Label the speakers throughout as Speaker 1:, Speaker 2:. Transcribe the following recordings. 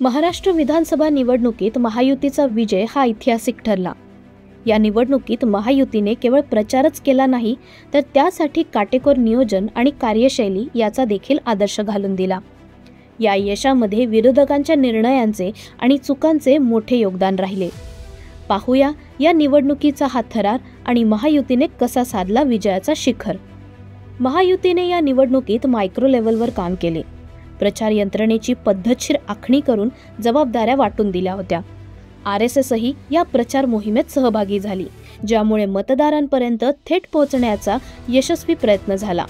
Speaker 1: महाराष्ट्र विधानसभा निवडणुकीत महायुतीचा विजय हा ऐतिहासिक ठरला। या निवडणुकीत महायुतीने केवळ प्रचारच केला नाही, तर त्यासाठी काटेकोर नियोजन आणि कार्यशैली याचा देखील आदर्श घालून दिला। या यशामध्ये विरोधकांच्या निर्णयांचे आणि चुकांचे मोठे योगदान राहिले। पाहूया या निवडणुकीचा हा थरार आणि महायुतीने कसा साधला विजयाचा शिखर। महायुतीने या निवडणुकीत मायक्रो लेव्हलवर काम केले। प्रचार यंत्रणेची पद्धतशीर आखणी करून जबाबदाऱ्या वाटून दिल्या होत्या। RSS ही या प्रचार मोहिमेत सहभागी झाली, ज्यामुळे मतदारांपर्यंत थेट पोहोचण्याचा यशस्वी प्रयत्न झाला।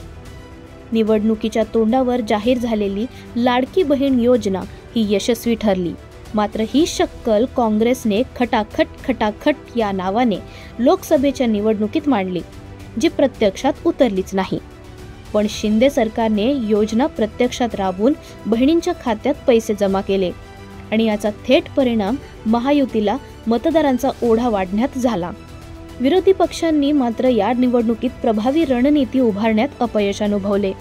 Speaker 1: निवडणुकीच्या तोंडावर जाहीर झालेली लाडकी बहीण योजना ही यशस्वी ठरली, मात्र ही शक्कल काँग्रेसने खटाखट या नावाने लोकसभेच्या निवडणुकीत मांडली, जी प्रत्यक्षात उतरलीच नाही। पण शिंदे सरकारने योजना प्रत्यक्षात राबवून बहिणींच्या खात्यात पैसे जमा केले आणि याचा थेट परिणाम महायुतीला मतदारांचा ओढा वाढण्यात झाला। विरोधी पक्षांनी मात्र या निवडणुकीत प्रभावी रणनीती उभारण्यात अपयश अनुभवले।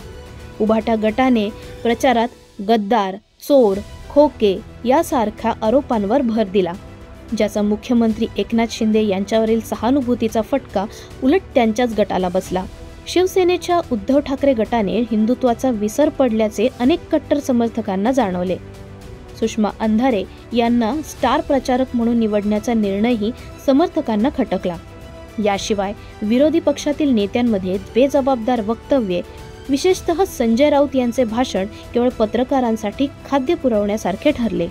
Speaker 1: उभाटा गटाने प्रचारात गद्दार, चोर, खोके यासारख्या आरोपांवर भर दिला, ज्याचा मुख्यमंत्री एकनाथ शिंदे यांच्यावरील सहानुभूतीचा फटका उलट त्यांच्याच गटाला बसला। शिवसेनेच्या उद्धव ठाकरे गटाने हिंदुत्वाचा विसर पडल्याचे अनेक कट्टर समर्थकांना जाणवले। सुषमा अंधारे यांना स्टार प्रचारक म्हणून निवडण्याचा निर्णयही समर्थकांना खटकला। याशिवाय विरोधी पक्षातील नेत्यांमध्ये बेजबाबदार वक्तव्ये, विशेषतः संजय राऊत यांचे भाषण केवळ पत्रकारांसाठी खाद्य पुरवण्यासारखे ठरले,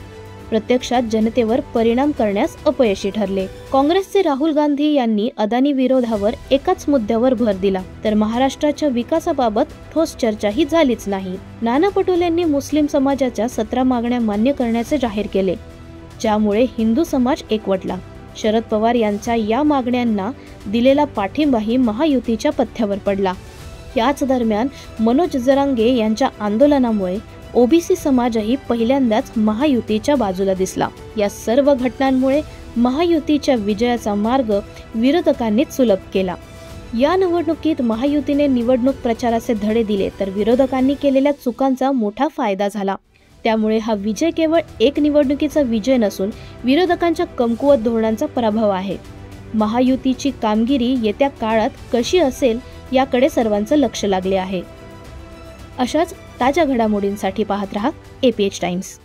Speaker 1: प्रत्यक्षात जनतेवर परिणाम करण्यास अपयशी ठरले। काँग्रेसचे राहुल गांधी यांनी अदानी विरोधावर एकाच मुद्द्यावर भर दिला, तर महाराष्ट्राच्या विकासाबाबत ठोस चर्चाही झालीच नाही। नाना पटोलेंनी मुस्लिम समाजाच्या 17 मागण्या मान्य करण्याचे जाहीर केले, ज्यामुळे हिंदू समाज एकवटला। शरद पवार यांच्या या मागण्यांना दिलेला पाठिंबाही महायुतीच्या पथ्यावर पडला। याच दरम्यान मनोज जरांगे यांच्या आंदोलनामुळे ओबीसी समाजही पहिल्यांदाच महायुतीच्या बाजूला दिसला। या सर्व घटनांमुळे महायुतीच्या विजयाचा मार्ग विरोधकांनीच सुलभ केला। या निवडणुकीत महायुतीने निवडणूक प्रचाराचे धडे दिले, तर विरोधकांनी केलेल्या चुकांचा मोठा फायदा झाला। त्यामुळे हा विजय केवळ एक निवडणुकीचा विजय नसून विरोधकांच्या कमकुवत धोरणांचा पराभव आहे। महायुतीची कामगिरी येत्या काळात कशी असेल याकडे सर्वांचं लक्ष लागले आहे। अशाच ताज्या घडामोडींसाठी पाहत रहा APH टाइम्स।